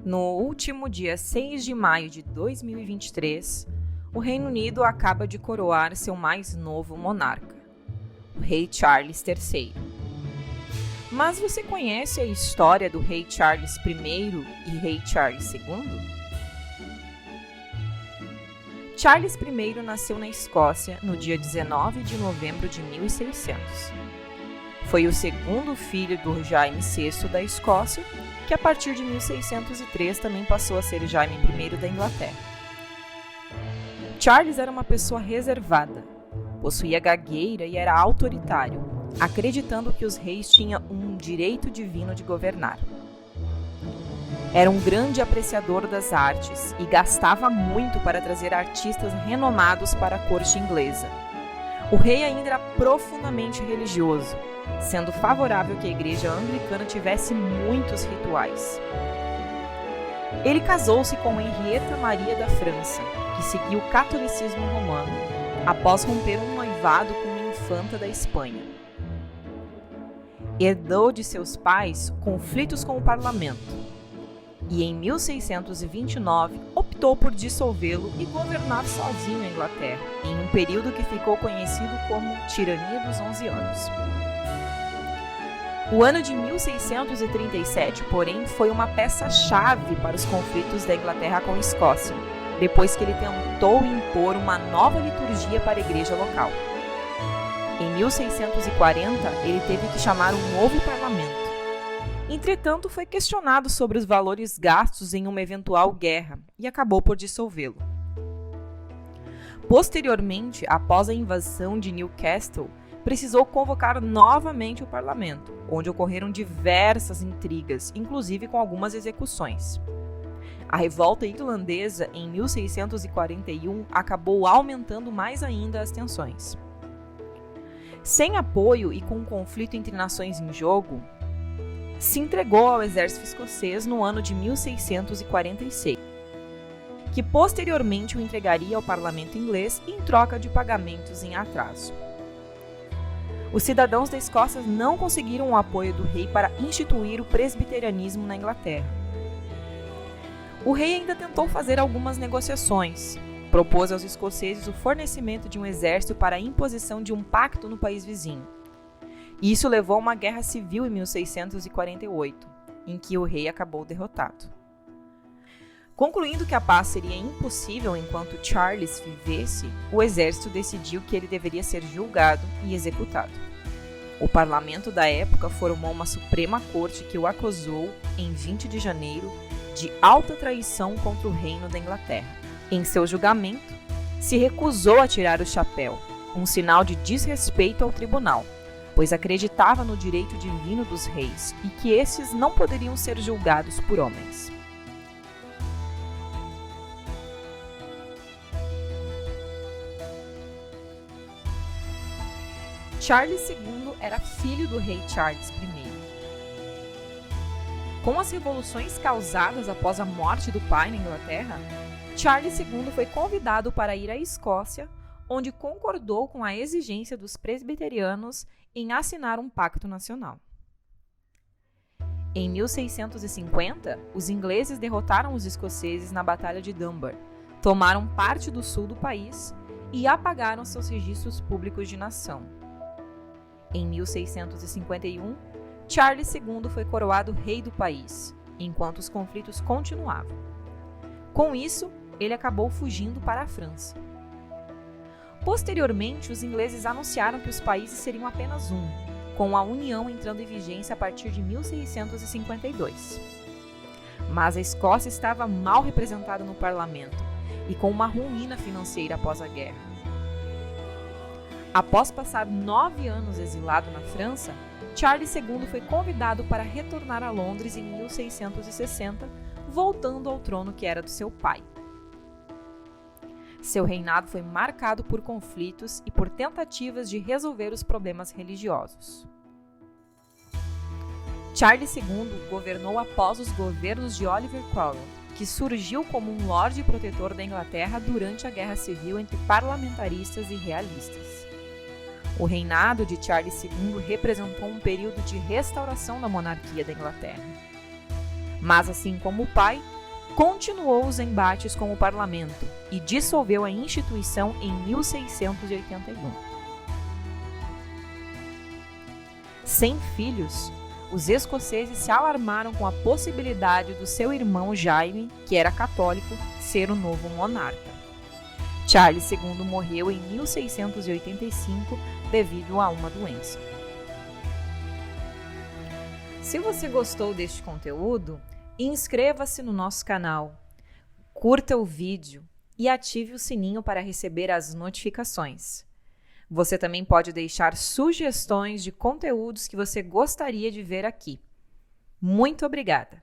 No último dia 6 de maio de 2023, o Reino Unido acaba de coroar seu mais novo monarca, o Rei Charles III. Mas você conhece a história do Rei Charles I e Rei Charles II? Charles I nasceu na Escócia no dia 19 de novembro de 1600. Foi o segundo filho do Jaime VI da Escócia, que a partir de 1603 também passou a ser Jaime I da Inglaterra. Charles era uma pessoa reservada, possuía gagueira e era autoritário, acreditando que os reis tinham um direito divino de governar. Era um grande apreciador das artes e gastava muito para trazer artistas renomados para a corte inglesa. O rei ainda era profundamente religioso, sendo favorável que a igreja anglicana tivesse muitos rituais. Ele casou-se com Henrietta Maria da França, que seguiu o catolicismo romano, após romper um noivado com uma infanta da Espanha. Herdou de seus pais conflitos com o parlamento, e em 1629 optou por dissolvê-lo e governar sozinho a Inglaterra, em um período que ficou conhecido como Tirania dos 11 anos. O ano de 1637, porém, foi uma peça-chave para os conflitos da Inglaterra com a Escócia, depois que ele tentou impor uma nova liturgia para a igreja local. Em 1640, ele teve que chamar um novo parlamento. Entretanto, foi questionado sobre os valores gastos em uma eventual guerra e acabou por dissolvê-lo. Posteriormente, após a invasão de Newcastle, precisou convocar novamente o parlamento, onde ocorreram diversas intrigas, inclusive com algumas execuções. A revolta irlandesa, em 1641, acabou aumentando mais ainda as tensões. Sem apoio e com um conflito entre nações em jogo, se entregou ao exército escocês no ano de 1646, que posteriormente o entregaria ao parlamento inglês em troca de pagamentos em atraso. Os cidadãos da Escócia não conseguiram o apoio do rei para instituir o presbiterianismo na Inglaterra. O rei ainda tentou fazer algumas negociações, propôs aos escoceses o fornecimento de um exército para a imposição de um pacto no país vizinho. Isso levou a uma guerra civil em 1648, em que o rei acabou derrotado. Concluindo que a paz seria impossível enquanto Charles vivesse, o exército decidiu que ele deveria ser julgado e executado. O parlamento da época formou uma Suprema Corte que o acusou, em 20 de janeiro, de alta traição contra o reino da Inglaterra. Em seu julgamento, se recusou a tirar o chapéu, um sinal de desrespeito ao tribunal, pois acreditava no direito divino dos reis e que esses não poderiam ser julgados por homens. Charles II era filho do rei Charles I. Com as revoluções causadas após a morte do pai na Inglaterra, Charles II foi convidado para ir à Escócia, onde concordou com a exigência dos presbiterianos em assinar um pacto nacional. Em 1650, os ingleses derrotaram os escoceses na Batalha de Dunbar, tomaram parte do sul do país e apagaram seus registros públicos de nação. Em 1651, Charles II foi coroado rei do país, enquanto os conflitos continuavam. Com isso, ele acabou fugindo para a França. Posteriormente, os ingleses anunciaram que os países seriam apenas um, com a União entrando em vigência a partir de 1652. Mas a Escócia estava mal representada no parlamento e com uma ruína financeira após a guerra. Após passar 9 anos exilado na França, Charles II foi convidado para retornar a Londres em 1660, voltando ao trono que era do seu pai. Seu reinado foi marcado por conflitos e por tentativas de resolver os problemas religiosos. Charles II governou após os governos de Oliver Cromwell, que surgiu como um lorde protetor da Inglaterra durante a Guerra Civil entre parlamentaristas e realistas. O reinado de Charles II representou um período de restauração da monarquia da Inglaterra. Mas, assim como o pai, continuou os embates com o parlamento e dissolveu a instituição em 1681. Sem filhos, os escoceses se alarmaram com a possibilidade do seu irmão Jaime, que era católico, ser o novo monarca. Charles II morreu em 1685 devido a uma doença. Se você gostou deste conteúdo, inscreva-se no nosso canal, curta o vídeo e ative o sininho para receber as notificações. Você também pode deixar sugestões de conteúdos que você gostaria de ver aqui. Muito obrigada!